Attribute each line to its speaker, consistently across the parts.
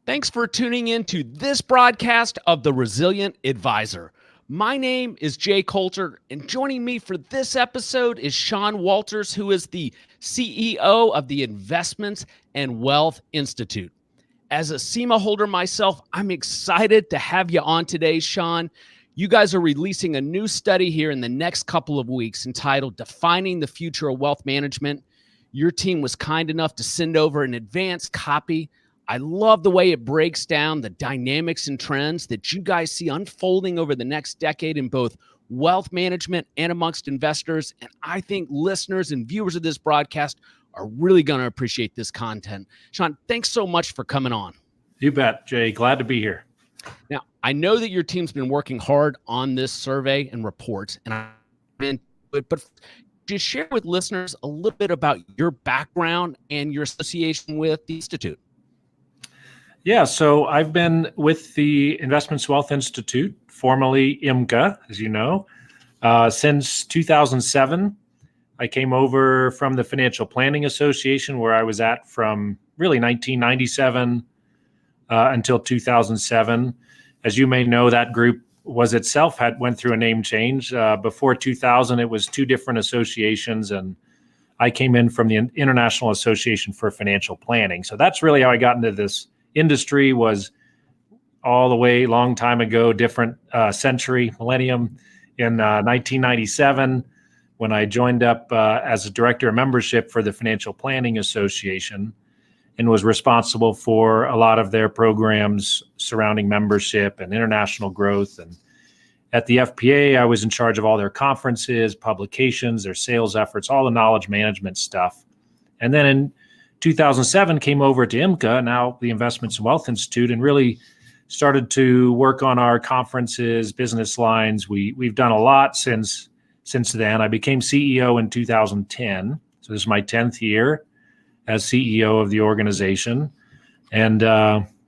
Speaker 1: Thanks for tuning in to this broadcast of The Resilient Advisor. My name is Jay Coulter, and joining me for this episode is Sean Walters, who is the CEO of the Investments and Wealth Institute. As a CIMA holder myself, I'm excited to have you on today, Sean. You guys are releasing a new study here in the next couple of weeks entitled Defining the Future of Wealth Management. Your team was kind enough to send over an advanced copy. I love the way it breaks down the dynamics and trends that you guys see unfolding over the next decade in both wealth management and amongst investors. And I think listeners and viewers of this broadcast are really going to appreciate this content. Sean, thanks so much for coming on.
Speaker 2: You bet, Jay. Glad to be here.
Speaker 1: Now, I know that your team's been working hard on this survey and report, and I've been, but just share with listeners a little bit about your background and your association with the Institute.
Speaker 2: Yeah, so I've been with the Investments Wealth Institute, formerly IMCA, as you know, since 2007. I came over from the Financial Planning Association, where I was at from really 1997 until 2007. As you may know, that group was itself went through a name change. Before 2000, it was two different associations, and I came in from the International Association for Financial Planning. So that's really how I got into this industry. Was all the way long time ago, different century, millennium, in 1997, when I joined up as a director of membership for the Financial Planning Association and was responsible for a lot of their programs surrounding membership and international growth. And at the FPA, I was in charge of all their conferences, publications, their sales efforts, all the knowledge management stuff. And then in 2007 came over to IMCA, now the Investments and Wealth Institute, and really started to work on our conferences, business lines. We've done a lot since then. I became CEO in 2010. So this is my 10th year as CEO of the organization, and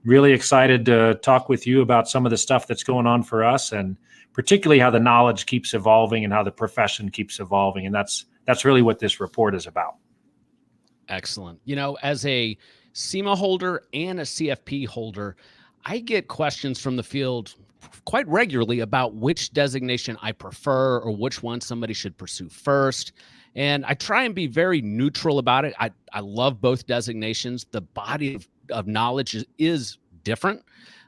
Speaker 2: really excited to talk with you about some of the stuff that's going on for us, and particularly how the knowledge keeps evolving and how the profession keeps evolving. And that's really what this report is about.
Speaker 1: Excellent. You know, as a CIMA holder and a CFP holder, I get questions from the field quite regularly about which designation I prefer or which one somebody should pursue first. And I try and be very neutral about it. I love both designations. The body of knowledge is different.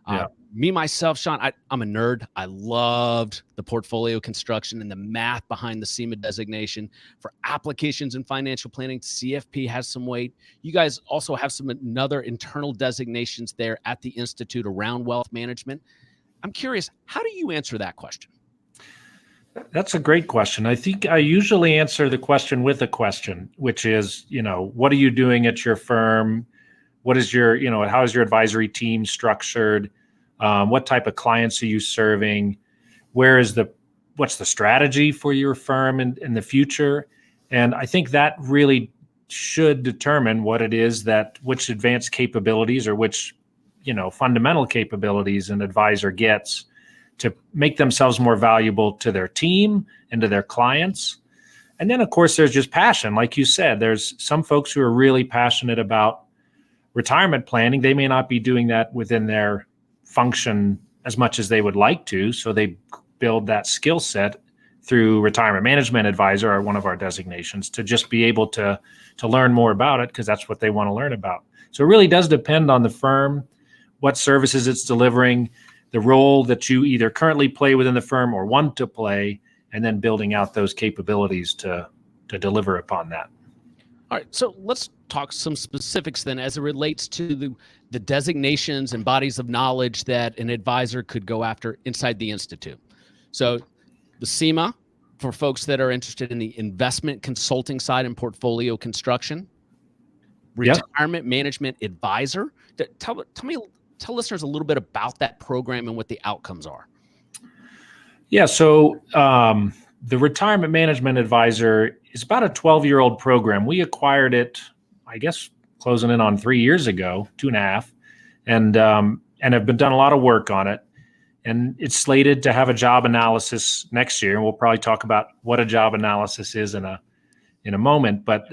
Speaker 2: Yeah.
Speaker 1: Me, myself, Sean, I'm a nerd. I loved the portfolio construction and the math behind the CIMA designation. For applications in financial planning, CFP has some weight. You guys also have some other internal designations there at the Institute around wealth management. I'm curious, how do you answer that question?
Speaker 2: That's a great question. I think I usually answer the question with a question, which is, what are you doing at your firm? What is your, how is your advisory team structured? What type of clients are you serving? What's the strategy for your firm in the future? And I think that really should determine what it is which advanced capabilities or which, fundamental capabilities an advisor gets to make themselves more valuable to their team and to their clients. And then, of course, there's just passion. Like you said, there's some folks who are really passionate about retirement planning. They may not be doing that within their function as much as they would like to. So they build that skill set through Retirement Management Advisor, or one of our designations, to just be able to learn more about it because that's what they want to learn about. So it really does depend on the firm, what services it's delivering, the role that you either currently play within the firm or want to play, and then building out those capabilities to deliver upon that.
Speaker 1: All right, so let's talk some specifics then as it relates to the designations and bodies of knowledge that an advisor could go after inside the Institute. So the CIMA, for folks that are interested in the investment consulting side and portfolio construction. Retirement Management Advisor. Tell listeners a little bit about that program and what the outcomes are.
Speaker 2: Yeah, so the Retirement Management Advisor is about a 12-year-old program. We acquired it, I guess, closing in on 3 years ago, 2.5, and have done a lot of work on it. And it's slated to have a job analysis next year. And we'll probably talk about what a job analysis is in a moment. But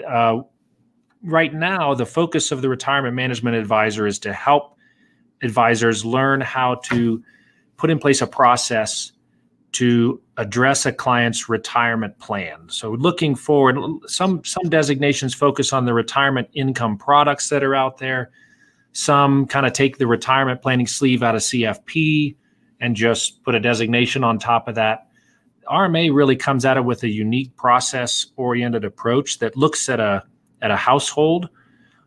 Speaker 2: right now, the focus of the Retirement Management Advisor is to help advisors learn how to put in place a process to address a client's retirement plan. So looking forward, some designations focus on the retirement income products that are out there. Some kind of take the retirement planning sleeve out of CFP and just put a designation on top of that. RMA really comes at it with a unique process-oriented approach that looks at a household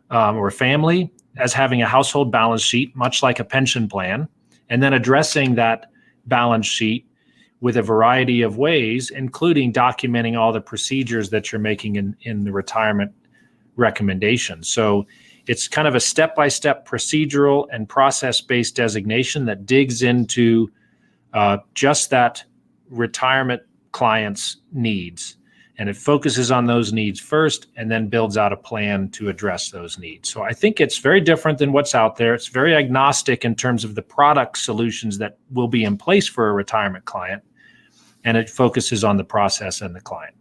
Speaker 2: or a family as having a household balance sheet, much like a pension plan, and then addressing that balance sheet with a variety of ways, including documenting all the procedures that you're making in the retirement recommendations. So it's kind of a step-by-step procedural and process-based designation that digs into just that retirement client's needs. And it focuses on those needs first and then builds out a plan to address those needs. So I think it's very different than what's out there. It's very agnostic in terms of the product solutions that will be in place for a retirement client. And it focuses on the process and the client.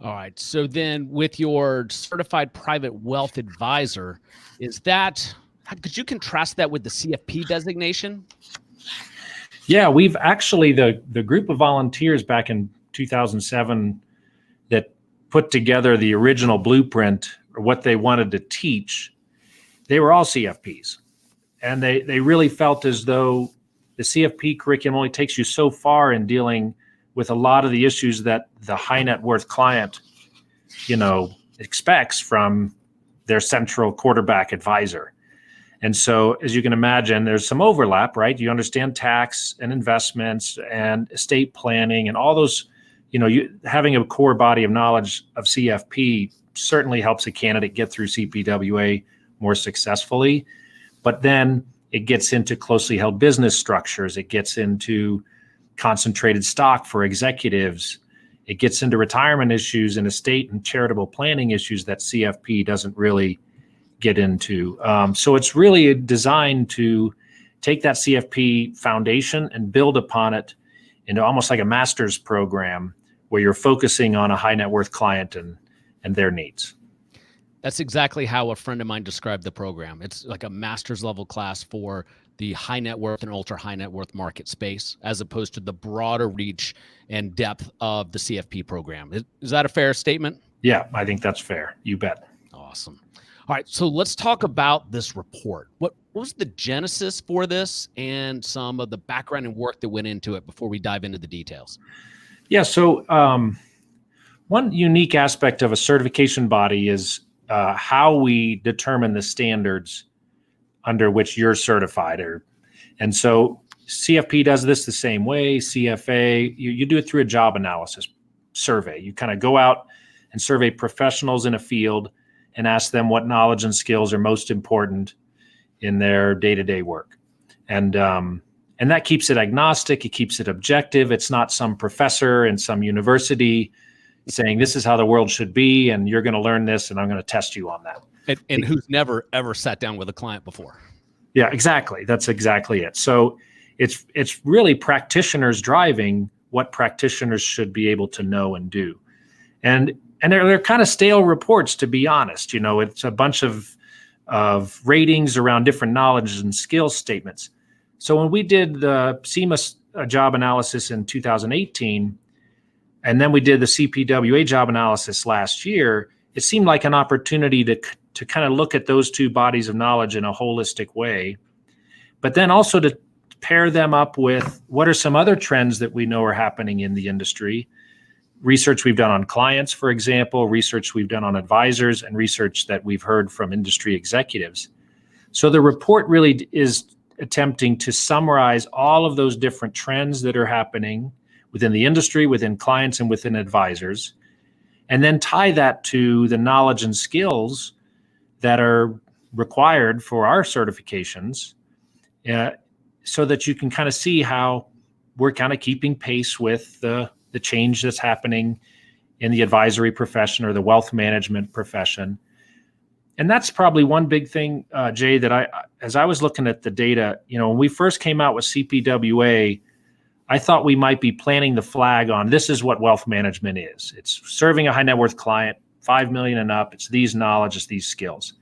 Speaker 1: All right. So then with your certified private wealth advisor, could you contrast that with the CFP designation?
Speaker 2: Yeah, we've actually, the group of volunteers back in 2007 that put together the original blueprint or what they wanted to teach, they were all CFPs. And they really felt as though the CFP curriculum only takes you so far in dealing with a lot of the issues that the high net worth client, expects from their central quarterback advisor. And so, as you can imagine, there's some overlap, right? You understand tax and investments and estate planning and all those, having a core body of knowledge of CFP certainly helps a candidate get through CPWA more successfully. But then it gets into closely held business structures. It gets into concentrated stock for executives. It gets into retirement issues and estate and charitable planning issues that CFP doesn't really get into. So it's really designed to take that CFP foundation and build upon it into almost like a master's program where you're focusing on a high net worth client and their needs.
Speaker 1: That's exactly how a friend of mine described the program. It's like a master's level class for the high net worth and ultra high net worth market space, as opposed to the broader reach and depth of the CFP program. Is that a fair statement?
Speaker 2: Yeah, I think that's fair. You bet.
Speaker 1: Awesome. All right, so let's talk about this report. What was the genesis for this and some of the background and work that went into it before we dive into the details?
Speaker 2: Yeah, so one unique aspect of a certification body is how we determine the standards under which you're certified. And so CFP does this the same way. CFA, you do it through a job analysis survey. You kind of go out and survey professionals in a field and ask them what knowledge and skills are most important in their day-to-day work. And that keeps it agnostic. It keeps it objective. It's not some professor in some university saying this is how the world should be, and you're going to learn this, and I'm going to test you on that.
Speaker 1: And who's never, ever sat down with a client before.
Speaker 2: Yeah, exactly. That's exactly it. So it's really practitioners driving what practitioners should be able to know and do. And they're kind of stale reports, to be honest. It's a bunch of ratings around different knowledge and skill statements. So when we did the CIMA job analysis in 2018, and then we did the CPWA job analysis last year, it seemed like an opportunity to kind of look at those two bodies of knowledge in a holistic way, but then also to pair them up with what are some other trends that we know are happening in the industry. Research we've done on clients, for example, research we've done on advisors, and research that we've heard from industry executives. So the report really is attempting to summarize all of those different trends that are happening within the industry, within clients, and within advisors, and then tie that to the knowledge and skills that are required for our certifications, so that you can kind of see how we're kind of keeping pace with the change that's happening in the advisory profession or the wealth management profession. And that's probably one big thing, Jay, that as I was looking at the data, when we first came out with CPWA, I thought we might be planting the flag on this is what wealth management is. It's serving a high net worth client, 5 million and up. It's these knowledge, it's these skills.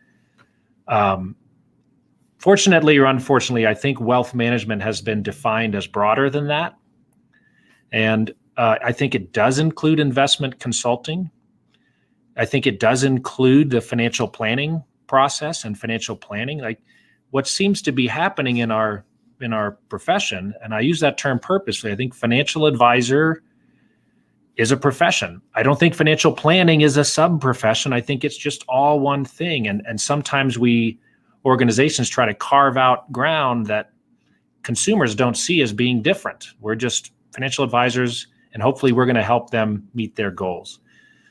Speaker 2: 5 Fortunately or unfortunately, I think wealth management has been defined as broader than that. And I think it does include investment consulting. I think it does include the financial planning process and financial planning. Like what seems to be happening in our profession, and I use that term purposely, I think financial advisor is a profession. I don't think financial planning is a sub-profession. I think it's just all one thing. And sometimes organizations try to carve out ground that consumers don't see as being different. We're just financial advisors, and hopefully we're going to help them meet their goals.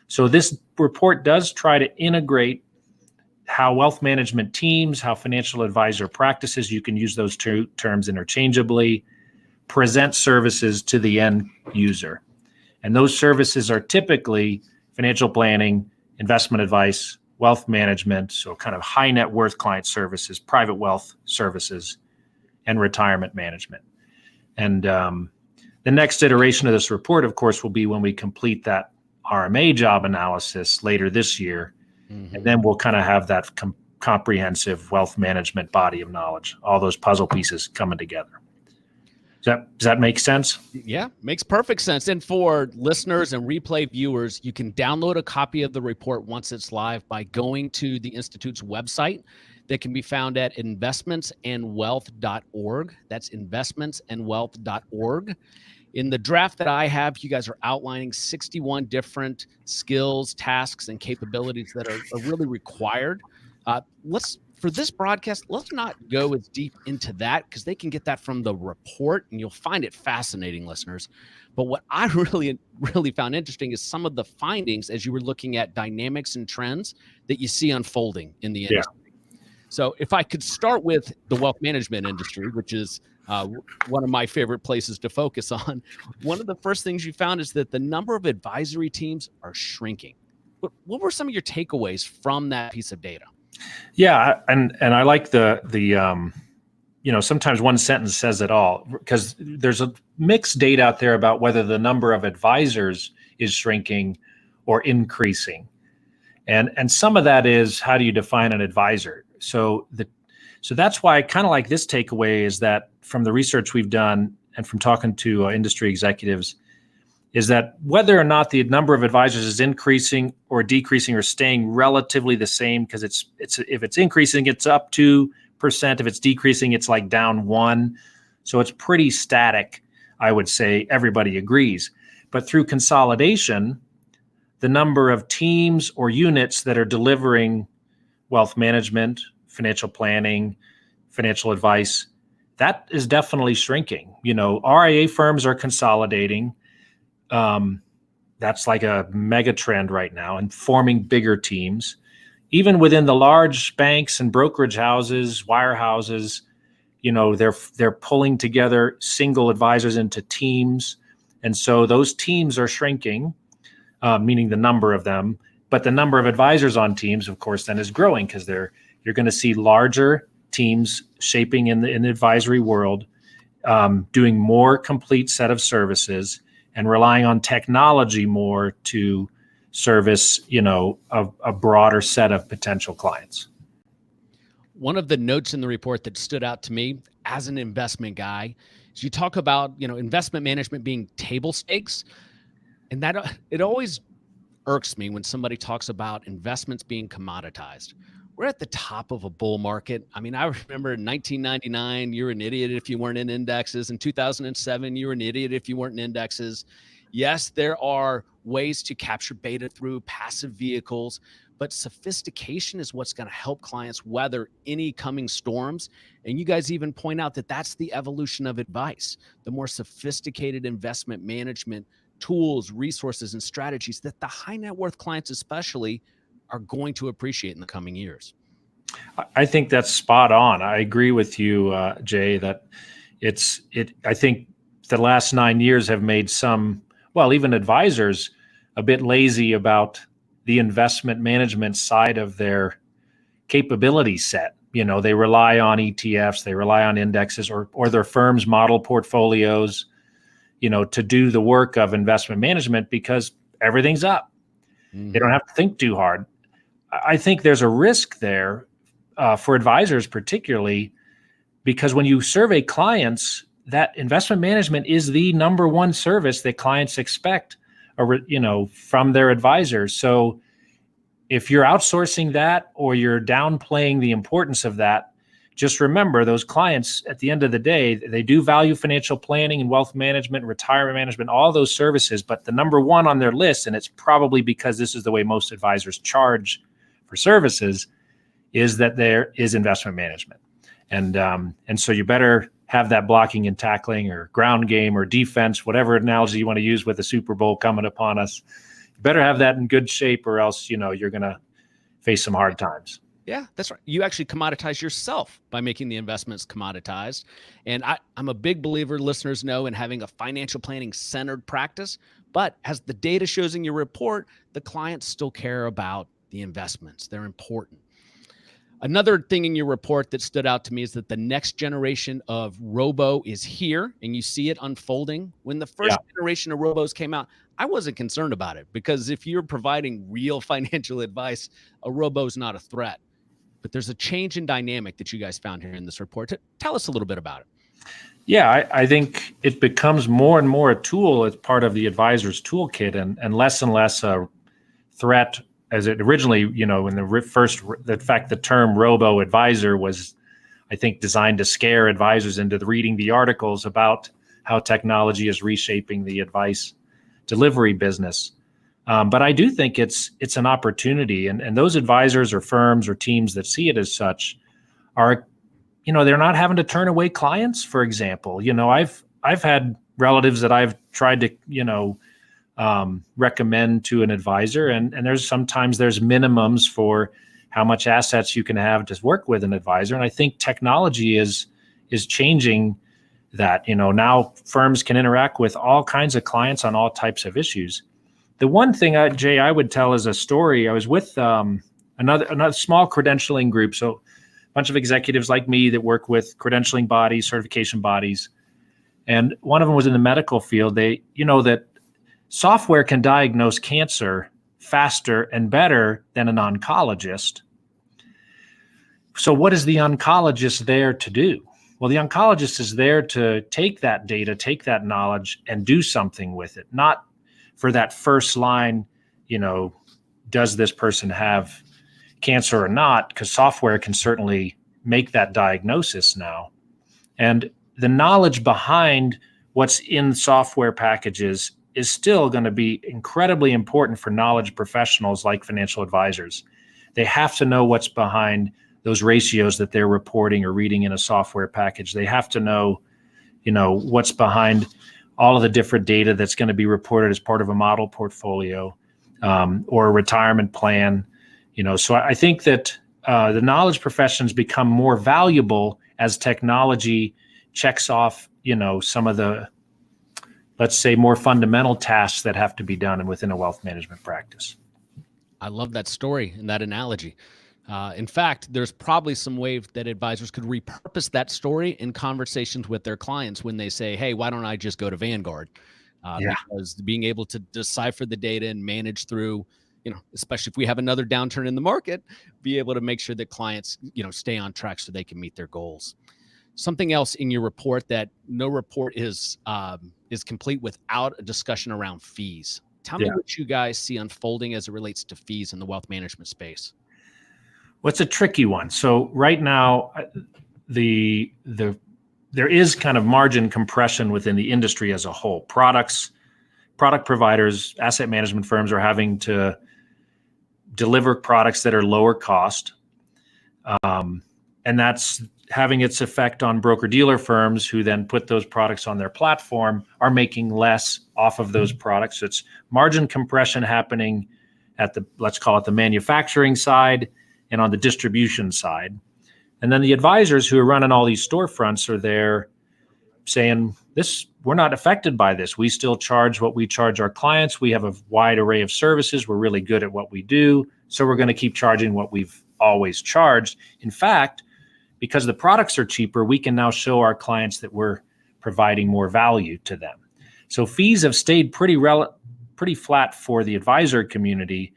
Speaker 2: So this report does try to integrate how wealth management teams, how financial advisor practices, you can use those two terms interchangeably, present services to the end user. And those services are typically financial planning, investment advice, wealth management, so kind of high net worth client services, private wealth services, and retirement management. And the next iteration of this report, of course, will be when we complete that RMA job analysis later this year. Mm-hmm. And then we'll kind of have that comprehensive wealth management body of knowledge, all those puzzle pieces coming together. Does that make sense?
Speaker 1: Yeah, makes perfect sense. And for listeners and replay viewers, you can download a copy of the report once it's live by going to the Institute's website that can be found at investmentsandwealth.org. That's investmentsandwealth.org. In the draft that I have, you guys are outlining 61 different skills, tasks, and capabilities that are really required. For this broadcast, let's not go as deep into that because they can get that from the report and you'll find it fascinating, listeners. But what I really found interesting is some of the findings as you were looking at dynamics and trends that you see unfolding in the industry. Yeah. So if I could start with the wealth management industry, which is one of my favorite places to focus on, one of the first things you found is that the number of advisory teams are shrinking. What were some of your takeaways from that piece of data?
Speaker 2: Yeah, and I like the sometimes one sentence says it all, because there's a mixed data out there about whether the number of advisors is shrinking or increasing. And some of that is, how do you define an advisor? So that's why I kind of like this takeaway is that from the research we've done and from talking to industry executives, is that whether or not the number of advisors is increasing or decreasing or staying relatively the same, because if it's increasing, it's up 2%. If it's decreasing, it's like down 1%. So it's pretty static, I would say. Everybody agrees. But through consolidation, the number of teams or units that are delivering wealth management, financial planning, financial advice, that is definitely shrinking. RIA firms are consolidating. That's like a mega trend right now, and forming bigger teams. Even within the large banks and brokerage houses, wirehouses, they're pulling together single advisors into teams. And so those teams are shrinking, meaning the number of them. But the number of advisors on teams, of course, then is growing, because you're going to see larger teams shaping in the advisory world, doing more complete set of services, and relying on technology more to service, a broader set of potential clients.
Speaker 1: One of the notes in the report that stood out to me as an investment guy is you talk about, investment management being table stakes. And that it always irks me when somebody talks about investments being commoditized. We're at the top of a bull market. I mean, I remember in 1999, you were an idiot if you weren't in indexes. In 2007, you were an idiot if you weren't in indexes. Yes, there are ways to capture beta through passive vehicles, but sophistication is what's going to help clients weather any coming storms. And you guys even point out that that's the evolution of advice. The more sophisticated investment management tools, resources, and strategies that the high net worth clients especially are going to appreciate in the coming years.
Speaker 2: I think that's spot on. I agree with you, Jay, that I think the last 9 years have made some, even advisors, a bit lazy about the investment management side of their capability set. They rely on ETFs, they rely on indexes, or their firms model portfolios, to do the work of investment management, because everything's up. Mm-hmm. They don't have to think too hard. I think there's a risk there for advisors, particularly, because when you survey clients, that investment management is the number one service that clients expect, or, from their advisors. So if you're outsourcing that or you're downplaying the importance of that, just remember those clients at the end of the day, they do value financial planning and wealth management, retirement management, all those services. But the number one on their list, and it's probably because this is the way most advisors charge for services, is that there is investment management. And so you better have that blocking and tackling or ground game or defense, whatever analogy you want to use with the Super Bowl coming upon us. You better have that in good shape, or else, you're going to face some hard times.
Speaker 1: Yeah, that's right. You actually commoditize yourself by making the investments commoditized. And I'm a big believer, listeners know, in having a financial planning centered practice. But as the data shows in your report, the clients still care about the investments. They're important. Another thing in your report that stood out to me is that the next generation of Robo is here, and you see it unfolding. When the first generation of Robos came out, I wasn't concerned about it, because if you're providing real financial advice, a Robo is not a threat. But there's a change in dynamic that you guys found here in this report. Tell us a little bit about it.
Speaker 2: Yeah, I think it becomes more and more a tool as part of the advisor's toolkit, and less a threat, as it originally, in the term robo advisor was, I think, designed to scare advisors into reading the articles about how technology is reshaping the advice delivery business. But I do think it's an opportunity, and those advisors or firms or teams that see it as such are, they're not having to turn away clients, for example. I've had relatives that I've tried to, recommend to an advisor, and there's minimums for how much assets you can have to work with an advisor. And I think technology is changing that. Now firms can interact with all kinds of clients on all types of issues. The one thing, Jay, I would tell is a story. I was with another small credentialing group, so a bunch of executives like me that work with credentialing bodies, certification bodies, and one of them was in the medical field. They, that software can diagnose cancer faster and better than an oncologist. So what is the oncologist there to do? Well, the oncologist is there to take that data, take that knowledge, and do something with it, not for that first line, does this person have cancer or not? Because software can certainly make that diagnosis now. And the knowledge behind what's in software packages is still going to be incredibly important for knowledge professionals like financial advisors. They have to know what's behind those ratios that they're reporting or reading in a software package. They have to know, what's behind all of the different data that's going to be reported as part of a model portfolio, or a retirement plan. So I think that the knowledge professions become more valuable as technology checks off, some of the, let's say, more fundamental tasks that have to be done within a wealth management practice.
Speaker 1: I love that story and that analogy. In fact, there's probably some way that advisors could repurpose that story in conversations with their clients when they say, hey, why don't I just go to Vanguard? Because being able to decipher the data and manage through, especially if we have another downturn in the market, be able to make sure that clients, stay on track so they can meet their goals. Something else in your report that no report is complete without a discussion around fees. Tell me what you guys see unfolding as it relates to fees in the wealth management space.
Speaker 2: Well, it's a tricky one. So right now, there is kind of margin compression within the industry as a whole. Product providers, asset management firms are having to deliver products that are lower cost. And that's having its effect on broker-dealer firms who then put those products on their platform, are making less off of those products. It's margin compression happening at let's call it the manufacturing side and on the distribution side. And then the advisors who are running all these storefronts are there saying, we're not affected by this. We still charge what we charge our clients. We have a wide array of services. We're really good at what we do. So we're going to keep charging what we've always charged. In fact, because the products are cheaper, we can now show our clients that we're providing more value to them. So fees have stayed pretty flat for the advisor community,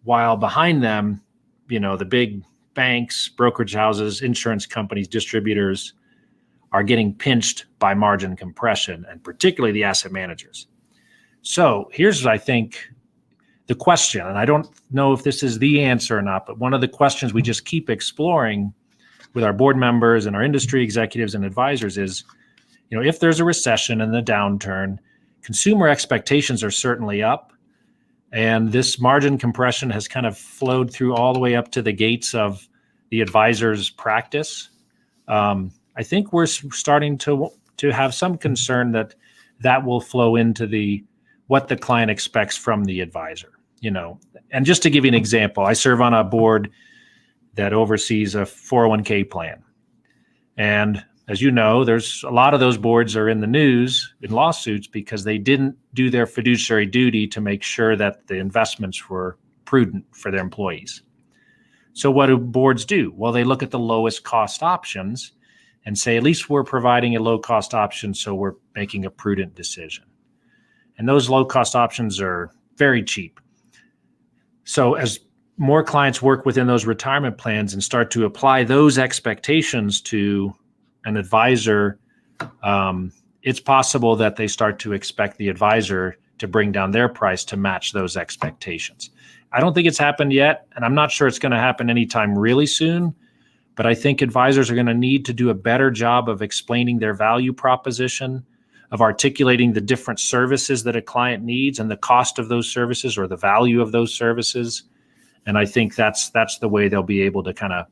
Speaker 2: while behind them, the big banks, brokerage houses, insurance companies, distributors, are getting pinched by margin compression, and particularly the asset managers. So here's, I think, the question, and I don't know if this is the answer or not, but one of the questions we just keep exploring with our board members and our industry executives and advisors is, if there's a recession and a downturn, consumer expectations are certainly up. And this margin compression has kind of flowed through all the way up to the gates of the advisor's practice. I think we're starting to have some concern that will flow into what the client expects from the advisor. And just to give you an example, I serve on a board that oversees a 401k plan. And as you know, there's a lot of those boards are in the news in lawsuits because they didn't do their fiduciary duty to make sure that the investments were prudent for their employees. So what do boards do? Well, they look at the lowest cost options and say, at least we're providing a low cost option, so we're making a prudent decision. And those low cost options are very cheap. So as more clients work within those retirement plans and start to apply those expectations to an advisor, it's possible that they start to expect the advisor to bring down their price to match those expectations. I don't think it's happened yet, and I'm not sure it's going to happen anytime really soon, but I think advisors are going to need to do a better job of explaining their value proposition, of articulating the different services that a client needs and the cost of those services or the value of those services. And I think that's the way they'll be able to kind of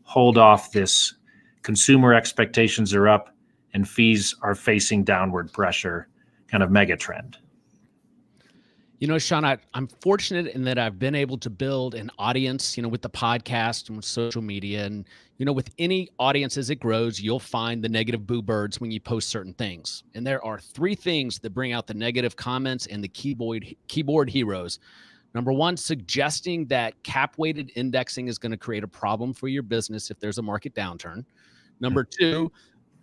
Speaker 2: hold off this consumer expectations are up and fees are facing downward pressure kind of mega trend.
Speaker 1: Sean, I'm fortunate in that I've been able to build an audience, with the podcast and with social media. And, with any audience as it grows, you'll find the negative boo birds when you post certain things. And there are 3 things that bring out the negative comments and the keyboard heroes. Number 1, suggesting that cap-weighted indexing is going to create a problem for your business if there's a market downturn. Number 2,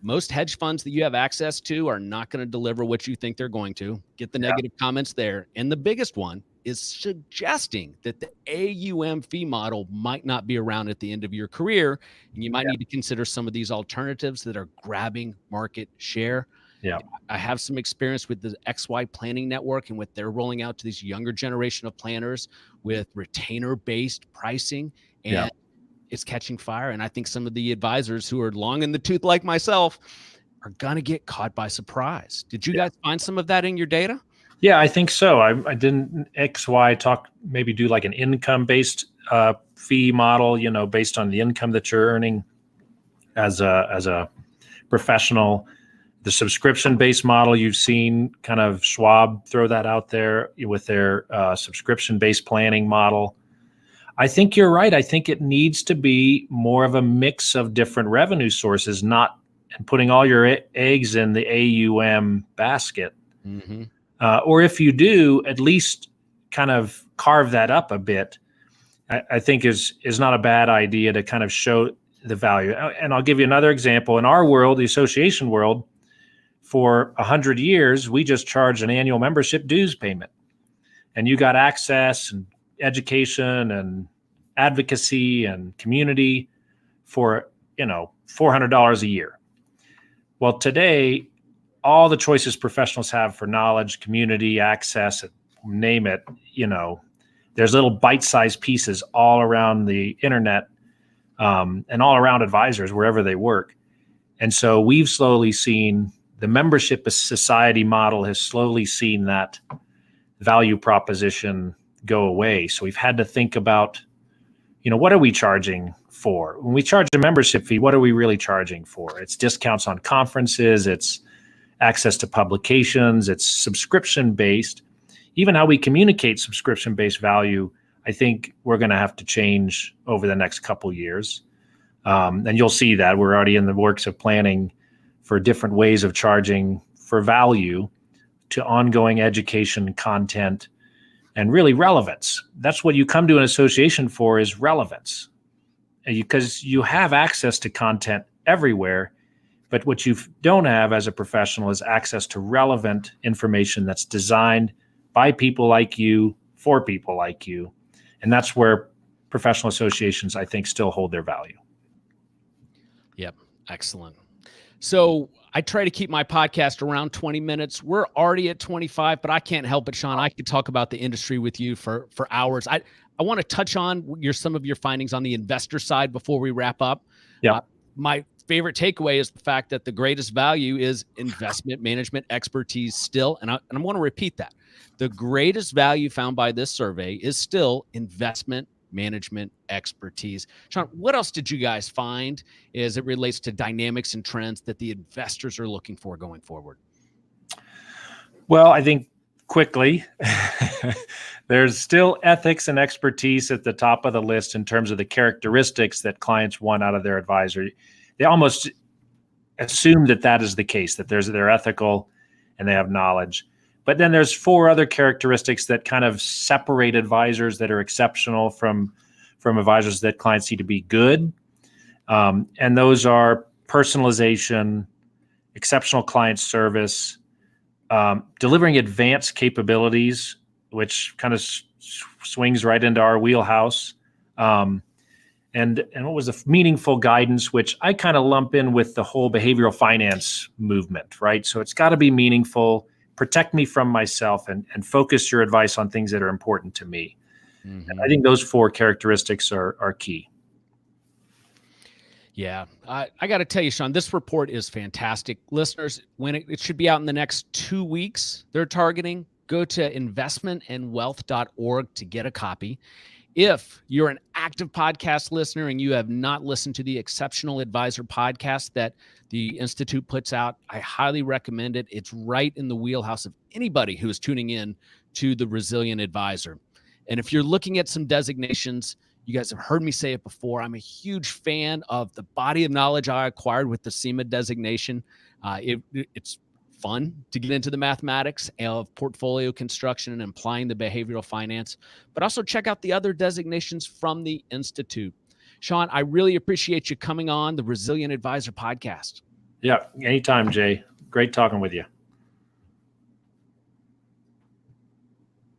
Speaker 1: most hedge funds that you have access to are not going to deliver what you think they're going to. Get the negative comments there. And the biggest one is suggesting that the AUM fee model might not be around at the end of your career, and you might need to consider some of these alternatives that are grabbing market share.
Speaker 2: Yeah,
Speaker 1: I have some experience with the XY Planning Network and what they're rolling out to these younger generation of planners with retainer-based pricing, and it's catching fire. And I think some of the advisors who are long in the tooth like myself are going to get caught by surprise. Did you guys find some of that in your data?
Speaker 2: Yeah, I think so. I didn't maybe do like an income-based fee model, based on the income that you're earning as a professional. The subscription-based model, you've seen kind of Schwab throw that out there with their subscription-based planning model. I think you're right. I think it needs to be more of a mix of different revenue sources, not putting all your eggs in the AUM basket.
Speaker 1: Mm-hmm.
Speaker 2: Or if you do, at least kind of carve that up a bit, I think is not a bad idea to kind of show the value. And I'll give you another example. In our world, the association world, for 100 years, we just charged an annual membership dues payment. And you got access and education and advocacy and community for, $400 a year. Well, today, all the choices professionals have for knowledge, community, access, name it, there's little bite-sized pieces all around the internet and all around advisors wherever they work. And so we've slowly seen the membership society model has slowly seen that value proposition go away. So we've had to think about, what are we charging for? When we charge a membership fee, what are we really charging for? It's discounts on conferences, it's access to publications, it's subscription-based. Even how we communicate subscription-based value, I think we're going to have to change over the next couple years. And you'll see that we're already in the works of planning for different ways of charging for value to ongoing education, content, and really relevance. That's what you come to an association for, is relevance. Because you have access to content everywhere, but what you don't have as a professional is access to relevant information that's designed by people like you, for people like you. And that's where professional associations, I think, still hold their value.
Speaker 1: Yep. Excellent. So I try to keep my podcast around 20 minutes. We're already at 25, but I can't help it, Sean. I could talk about the industry with you for hours. I want to touch on some of your findings on the investor side before we wrap up.
Speaker 2: Yeah.
Speaker 1: My favorite takeaway is the fact that the greatest value is investment management expertise still. And I want to repeat that. The greatest value found by this survey is still investment management expertise. Sean, what else did you guys find as it relates to dynamics and trends that the investors are looking for going forward?
Speaker 2: Well, I think quickly, there's still ethics and expertise at the top of the list in terms of the characteristics that clients want out of their advisor. They almost assume that is the case, that they're ethical and they have knowledge. But then there's 4 other characteristics that kind of separate advisors that are exceptional from advisors that clients see to be good. And those are personalization, exceptional client service, delivering advanced capabilities, which kind of swings right into our wheelhouse. And what was a meaningful guidance, which I kind of lump in with the whole behavioral finance movement, right? So it's got to be meaningful, protect me from myself, and focus your advice on things that are important to me. Mm-hmm. And I think those 4 characteristics are key.
Speaker 1: Yeah, I got to tell you, Sean, this report is fantastic. Listeners, when it should be out in the next 2 weeks, they're targeting. Go to investmentandwealth.org to get a copy. If you're an active podcast listener and you have not listened to the Exceptional Advisor podcast that the Institute puts out, I highly recommend it. It's right in the wheelhouse of anybody who is tuning in to the Resilient Advisor. And if you're looking at some designations, you guys have heard me say it before, I'm a huge fan of the body of knowledge I acquired with the CIMA designation. It's fun to get into the mathematics of portfolio construction and applying the behavioral finance, but also check out the other designations from the Institute. Sean, I really appreciate you coming on the Resilient Advisor podcast.
Speaker 2: Yeah, anytime, Jay. Great talking with you.